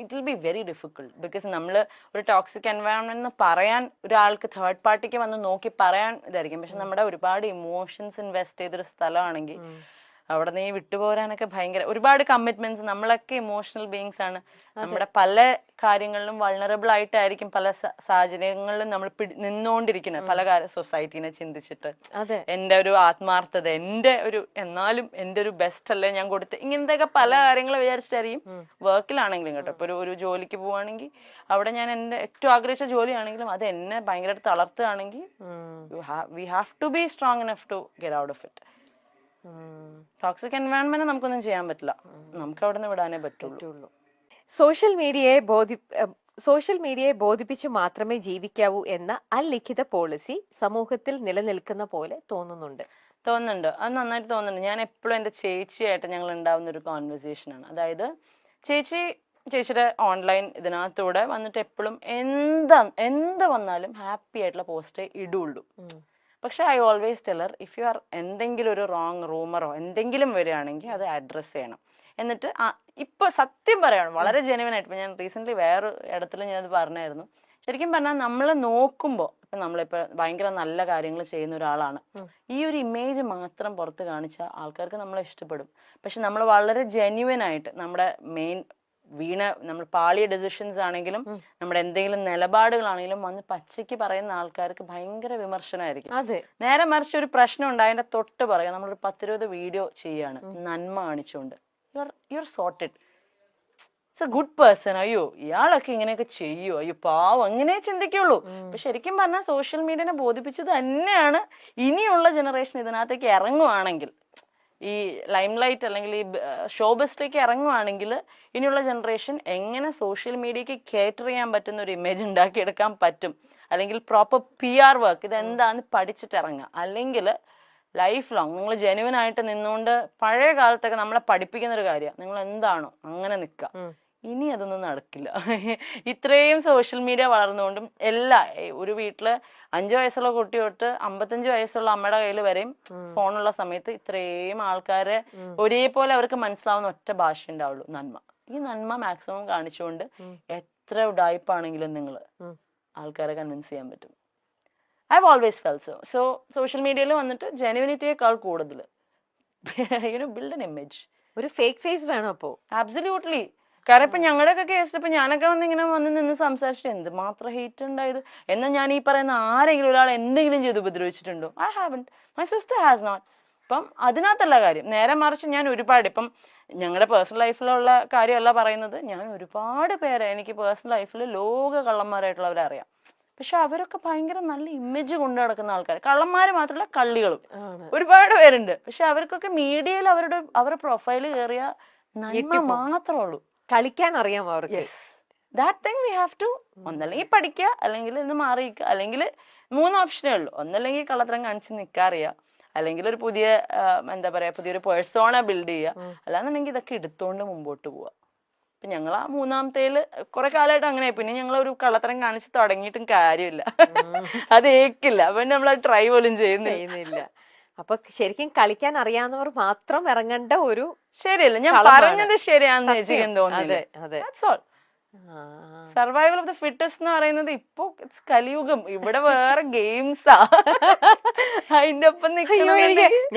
It will be very difficult. Because നമ്മൾ ഒരു toxic environment എന്ന് പറയാൻ ഒരാൾക്ക് തേർഡ് പാർട്ടിക്ക് വന്ന് നോക്കി പറയാൻ ഇതായിരിക്കും. പക്ഷെ നമ്മുടെ ഒരുപാട് ഇമോഷൻസ് ഇൻവെസ്റ്റ് ചെയ്തൊരു സ്ഥലമാണെങ്കിൽ അവിടെ നീ വിട്ടുപോരാനൊക്കെ ഭയങ്കര ഒരുപാട് കമ്മിറ്റ്മെന്റ്സ്. നമ്മളൊക്കെ ഇമോഷണൽ ബീങ്സ് ആണ്. നമ്മുടെ പല കാര്യങ്ങളിലും വൾണറബിൾ ആയിട്ടായിരിക്കും പല സാഹചര്യങ്ങളിലും നമ്മൾ നിന്നുകൊണ്ടിരിക്കുന്നത്. പല സൊസൈറ്റീനെ ചിന്തിച്ചിട്ട് എന്റെ ഒരു ആത്മാർത്ഥത, എന്റെ ഒരു എന്നാലും എന്റെ ഒരു ബെസ്റ്റ് അല്ലേ ഞാൻ കൊടുത്ത്, ഇങ്ങനത്തെയൊക്കെ പല കാര്യങ്ങൾ വിചാരിച്ചിട്ടായിരിക്കും വർക്കിലാണെങ്കിലും കേട്ടോ. ഇപ്പൊ ഒരു ജോലിക്ക് പോവാണെങ്കിൽ അവിടെ ഞാൻ എന്റെ ഏറ്റവും ആഗ്രഹിച്ച ജോലിയാണെങ്കിലും അത് എന്നെ ഭയങ്കരമായിട്ട് തളർത്തുകയാണെങ്കിൽ we have to be strong enough to get out of it. Toxic environment നമുക്കൊന്നും ചെയ്യാൻ പറ്റില്ല, നമുക്ക് അവിടെ നിന്ന് വിടാനേ പറ്റുള്ളൂ. സോഷ്യൽ മീഡിയയെ ബോധിപ്പിച്ച് മാത്രമേ ജീവിക്കാവൂ എന്ന അലിഖിത പോളിസി സമൂഹത്തിൽ നിലനിൽക്കുന്ന പോലെ തോന്നുന്നുണ്ട്. അത് നന്നായിട്ട് തോന്നുന്നുണ്ട്. ഞാൻ എപ്പോഴും എൻ്റെ ചേച്ചിയായിട്ട് ഞങ്ങൾ ഉണ്ടാവുന്ന ഒരു കോൺവെർസേഷനാണ്. അതായത് ചേച്ചിയുടെ ഓൺലൈൻ ഇതിനകത്തൂടെ വന്നിട്ട് എപ്പോഴും എന്ത് വന്നാലും ഹാപ്പി ആയിട്ടുള്ള പോസ്റ്റേ ഇടുള്ളൂ. പക്ഷെ I always teller, if you are എന്തെങ്കിലും ഒരു റോങ് റൂമറോ എന്തെങ്കിലും വരികയാണെങ്കിൽ അത് അഡ്രസ്സ് ചെയ്യണം. എന്നിട്ട് ഇപ്പൊ സത്യം പറയാണ് വളരെ ജെനുവൻ ആയിട്ട്. ഇപ്പൊ ഞാൻ റീസെന്റ് വേറെ ഇടത്തിൽ ഞാനത് പറഞ്ഞായിരുന്നു. ശരിക്കും പറഞ്ഞാൽ നമ്മൾ നോക്കുമ്പോൾ ഇപ്പൊ നമ്മളിപ്പോ ഭയങ്കര നല്ല കാര്യങ്ങൾ ചെയ്യുന്ന ഒരാളാണ്, ഈ ഒരു ഇമേജ് മാത്രം പുറത്ത് കാണിച്ചാൽ ആൾക്കാർക്ക് നമ്മളെ ഇഷ്ടപ്പെടും. പക്ഷെ നമ്മൾ വളരെ ജെന്യുവൻ ആയിട്ട് നമ്മുടെ നമ്മൾ പാളിയ ഡെസിഷൻസ് ആണെങ്കിലും നമ്മുടെ എന്തെങ്കിലും നിലപാടുകളാണെങ്കിലും വന്ന് പച്ചയ്ക്ക് പറയുന്ന ആൾക്കാർക്ക് ഭയങ്കര വിമർശനമായിരിക്കും. നേരെ മറിച്ച് ഒരു പ്രശ്നം ഉണ്ടായതിന്റെ തൊട്ട് പറയാം, നമ്മളൊരു 10-20 വീഡിയോ ചെയ്യാണ് നന്മ കാണിച്ചുകൊണ്ട്, you are sorted, it's A good person, അയ്യോ ഇയാളൊക്കെ ഇങ്ങനെയൊക്കെ ചെയ്യോ, അയ്യോ പാവം, അങ്ങനെ ചിന്തിക്കുള്ളൂ. അപ്പൊ ശരിക്കും പറഞ്ഞാൽ സോഷ്യൽ മീഡിയനെ ബോധിപ്പിച്ചത് തന്നെയാണ് ഇനിയുള്ള ജനറേഷൻ ഇതിനകത്തേക്ക് ഇറങ്ങുവാണെങ്കിൽ, ഈ ലൈം ലൈറ്റ് അല്ലെങ്കിൽ ഈ ഷോബസിലേക്ക് ഇറങ്ങുവാണെങ്കിൽ ഇനിയുള്ള ജനറേഷൻ എങ്ങനെ സോഷ്യൽ മീഡിയക്ക് കേറ്റർ ചെയ്യാൻ പറ്റുന്ന ഒരു ഇമേജ് ഉണ്ടാക്കിയെടുക്കാൻ പറ്റും, അല്ലെങ്കിൽ പ്രോപ്പർ PR വർക്ക് ഇതെന്താന്ന് പഠിച്ചിട്ട് ഇറങ്ങുക. അല്ലെങ്കിൽ ലൈഫ് ലോങ് നിങ്ങൾ ജെനുവൻ ആയിട്ട് നിന്നുകൊണ്ട്, പഴയ കാലത്തൊക്കെ നമ്മളെ പഠിപ്പിക്കുന്ന ഒരു കാര്യമാണ് നിങ്ങൾ എന്താണോ അങ്ങനെ നിൽക്കുക. ഇനി അതൊന്നും നടക്കില്ല. ഇത്രയും സോഷ്യൽ മീഡിയ വളർന്നുകൊണ്ടും ഒരു വീട്ടില് 5 വയസ്സുള്ള കുട്ടി തൊട്ട് 55 വയസ്സുള്ള അമ്മയുടെ കയ്യിൽ വരെയും ഫോണുള്ള സമയത്ത് ഇത്രയും ആൾക്കാരെ ഒരേപോലെ അവർക്ക് മനസ്സിലാവുന്ന ഒറ്റ ഭാഷ ഉണ്ടാവുള്ളൂ, നന്മ. ഈ നന്മ മാക്സിമം കാണിച്ചുകൊണ്ട് എത്ര ഉഡായിപ്പാണെങ്കിലും നിങ്ങൾ ആൾക്കാരെ കൺവിൻസ് ചെയ്യാൻ പറ്റും. I have always felt so social മീഡിയയിൽ വന്നിട്ട് ജെനുവിനിറ്റിയേക്കാൾ കൂടുതൽ ബിൽഡ് എൻ ഇമേജ്. ഒരു ഫേക്ക് ഫേസ് വേണം അപ്പോ. അബ്സല്യൂട്ട്ലി. കാരണം ഇപ്പൊ ഞങ്ങളുടെയൊക്കെ കേസിൽ ഇപ്പൊ ഞാനൊക്കെ ഇങ്ങനെ വന്ന് നിന്ന് സംസാരിച്ചിട്ട് എന്ത് മാത്രം ഹേറ്റ് ഉണ്ടായത്. എന്നാൽ ഞാൻ ഈ പറയുന്ന ആരെങ്കിലും ഒരാൾ എന്തെങ്കിലും ചെയ്ത് ഉപദ്രവിച്ചിട്ടുണ്ടോ? I haven't. My sister has not. അപ്പം അതിനകത്തുള്ള കാര്യം. നേരെ മറിച്ച് ഞാൻ ഒരുപാട്, ഇപ്പം ഞങ്ങളുടെ പേഴ്സണൽ ലൈഫിലുള്ള കാര്യമല്ല പറയുന്നത്, ഞാൻ ഒരുപാട് പേരെ എനിക്ക് പേഴ്സണൽ ലൈഫിൽ ലോക കള്ളന്മാരായിട്ടുള്ളവരെ അറിയാം. പക്ഷെ അവരൊക്കെ ഭയങ്കര നല്ല ഇമേജ് കൊണ്ടു നടക്കുന്ന ആൾക്കാർ. കള്ളന്മാര് മാത്രമല്ല കള്ളികളും ഒരുപാട് പേരുണ്ട്. പക്ഷെ അവർക്കൊക്കെ മീഡിയയിൽ അവരുടെ പ്രൊഫൈല് കയറിയ നന്മ മാത്രമേ ഉള്ളൂ. കളിക്കാൻ അറിയാം അവർക്ക്. That thing we have to ഒന്നല്ലെങ്കിൽ പഠിക്കുക, അല്ലെങ്കിൽ ഇന്ന് മാറിയിക്കുക, അല്ലെങ്കിൽ 3 ഓപ്ഷനേ ഉള്ളൂ. ഒന്നല്ലെങ്കിൽ കള്ളത്തരം കാണിച്ച് നിൽക്കാറിയാം, അല്ലെങ്കിൽ ഒരു പുതിയൊരു പേഴ്സോണ ബിൽഡ് ചെയ്യുക, അല്ലാന്നുണ്ടെങ്കിൽ ഇതൊക്കെ എടുത്തോണ്ട് മുമ്പോട്ട് പോവുക. അപ്പൊ ഞങ്ങൾ ആ 3ാമത്തേല് കുറെ കാലമായിട്ട് അങ്ങനെ. പിന്നെ ഞങ്ങൾ ഒരു കള്ളത്തരം കാണിച്ച് തുടങ്ങിയിട്ടും കാര്യമില്ല, അത് ഏക്കില്ല. അപ്പൊ നമ്മൾ ട്രൈ പോലും ചെയ്യുന്നില്ല. അപ്പൊ ശരിക്കും കളിക്കാൻ അറിയാവുന്നവർ മാത്രം ഇറങ്ങേണ്ട ഒരു ശരിയല്ല. ഞാൻ പറഞ്ഞത് ശരിയാണെന്ന് ചേച്ചിക്ക് തോന്നുന്നു. സർവൈവൽ ഓഫ് ദ ഫിറ്റസ്റ്റ് എന്ന് പറയുന്നത് ഇപ്പൊ കലിയുഗം. ഇവിടെ വേറെ ഗെയിംസാ അതിന്റെ ഒപ്പം.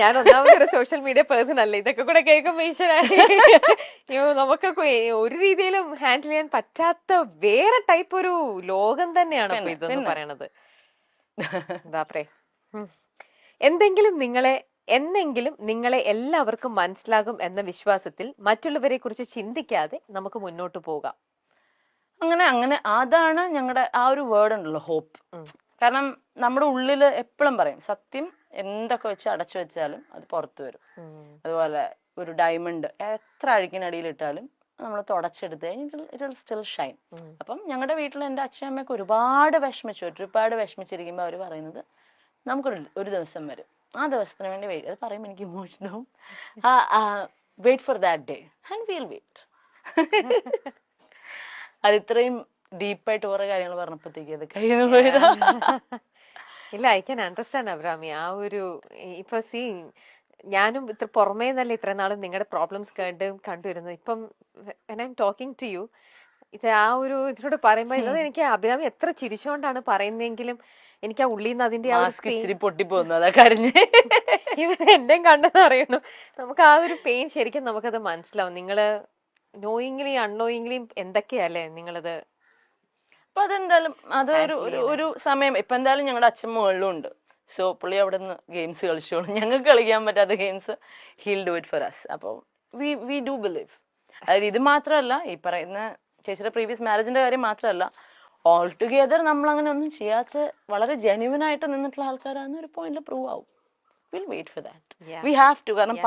ഞാൻ ഒന്നാമതൊരു സോഷ്യൽ മീഡിയ പേഴ്സൺ അല്ല, ഇതൊക്കെ കൂടെ കേൾക്കുമ്പോ നമുക്കൊക്കെ ഒരു രീതിയിലും ഹാൻഡിൽ ചെയ്യാൻ പറ്റാത്ത വേറെ ടൈപ്പ് ഒരു ലോകം തന്നെയാണ് ഇതെന്ന് പറയണത്. ബാപ്രേ. എന്നെങ്കിലും നിങ്ങളെ എല്ലാവർക്കും മനസ്സിലാകും എന്ന വിശ്വാസത്തിൽ മറ്റുള്ളവരെ കുറിച്ച് ചിന്തിക്കാതെ നമുക്ക് മുന്നോട്ട് പോകാം. അങ്ങനെ അതാണ് ഞങ്ങളുടെ ആ ഒരു വേർഡ് ഉണ്ടല്ലോ, ഹോപ്പ്. കാരണം നമ്മുടെ ഉള്ളില് എപ്പോഴും പറയും, സത്യം എന്തൊക്കെ വെച്ച് അടച്ചു വെച്ചാലും അത് പുറത്തു വരും. അതുപോലെ ഒരു ഡയമണ്ട് എത്ര അഴുക്കിനടിയിൽ ഇട്ടാലും നമ്മൾ തുടച്ചെടുത്ത് കഴിഞ്ഞാൽ ഇറ്റ് വിൽ സ്റ്റിൽ ഷൈൻ. അപ്പം ഞങ്ങളുടെ വീട്ടിൽ എൻ്റെ അച്ഛനമ്മയൊക്കെ ഒരുപാട് വിഷമിച്ചിരിക്കുമ്പോൾ അവർ പറയുന്നത്, നമുക്കൊരു ദിവസം വരും, ആ ദിവസത്തിന് വേണ്ടി വെയിറ്റ്. അത് പറയുമ്പോൾ എനിക്ക് ഇമോഷനാവും. Wait for that day and will wait. അത് ഇത്രയും ഡീപ്പായിട്ട് കുറെ കാര്യങ്ങൾ പറഞ്ഞപ്പോഴത്തേക്ക് അത് കഴിയുന്നു പോയതാ. ഇല്ല, ഐ ക്യാൻ അണ്ടർസ്റ്റാൻഡ് അബ്രാമി. ആ ഒരു ഇപ്പൊ ഞാനും ഇത്ര പുറമേ നല്ല ഇത്ര നാളും നിങ്ങളുടെ പ്രോബ്ലംസ് കണ്ടുവരുന്നത്. ഇപ്പം when I'm talking to you, ഇത് ആ ഒരു ഇതിലൂടെ പറയുമ്പോ ഇത് എനിക്ക് അഭിരാമി എത്ര ചിരിച്ചോണ്ടാണ് പറയുന്നെങ്കിലും എനിക്ക് ആ ഉള്ളിൽ നിന്ന് അതിന്റെ ആ ഒരു മാസ്ക് ഇച്ചിരി പൊട്ടിപ്പോന്നു അതാ കരഞ്ഞ്. ഇവർ എന്റെ കണ്ടെന്ന് അറിയുന്നു. നമുക്ക് ആ ഒരു പെയിൻ ശരിക്കും നമുക്കത് മനസ്സിലാവും. നിങ്ങള് നോയിങ്ലി അൺനോയിങ്ലി എന്തൊക്കെയല്ലേ നിങ്ങളത്. അപ്പൊ അതെന്തായാലും അത് ഒരു സമയം ഇപ്പൊ എന്തായാലും ഞങ്ങളുടെ അച്ഛൻ മുകളിലും ഉണ്ട്. സോ പുള്ളി അവിടെ നിന്ന് ഗെയിംസ് കളിച്ചോളും. ഞങ്ങൾക്ക് കളിക്കാൻ പറ്റാത്ത games he'll do it for us. അപ്പോൾ വി ഡു ബിലീവ്. അതായത് ഇത് മാത്രമല്ല, ഈ പറയുന്ന ചേച്ചിയുടെ പ്രീവിയസ് മാരേജിന്റെ കാര്യം മാത്രമല്ല, ഓൾ ടുഗെദർ നമ്മൾ അങ്ങനെ ഒന്നും ചെയ്യാത്ത വളരെ ജെന്യുവൻ ആയിട്ട് നിന്നിട്ടുള്ള ആൾക്കാരാണെന്ന് ഒരു പോയിന്റിൽ പ്രൂവ് ആവും. Will wait for that. We have to. കാരണം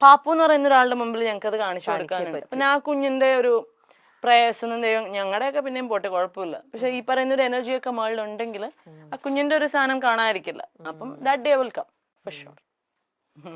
പാപ്പു എന്ന് പറയുന്ന ഒരാളുടെ മുമ്പിൽ ഞങ്ങൾക്ക് അത് കാണിച്ചു കൊടുക്കാനുണ്ട്. പിന്നെ ആ കുഞ്ഞിന്റെ ഒരു പ്രയാസം ദൈവം ഞങ്ങളുടെയൊക്കെ പിന്നെയും പോട്ടെ, കുഴപ്പമില്ല. പക്ഷെ ഈ പറയുന്ന ഒരു എനർജിയൊക്കെ മുകളിലുണ്ടെങ്കിൽ ആ കുഞ്ഞിന്റെ ഒരു സാധനം കാണാതിരിക്കില്ല. അപ്പം that day will come for sure.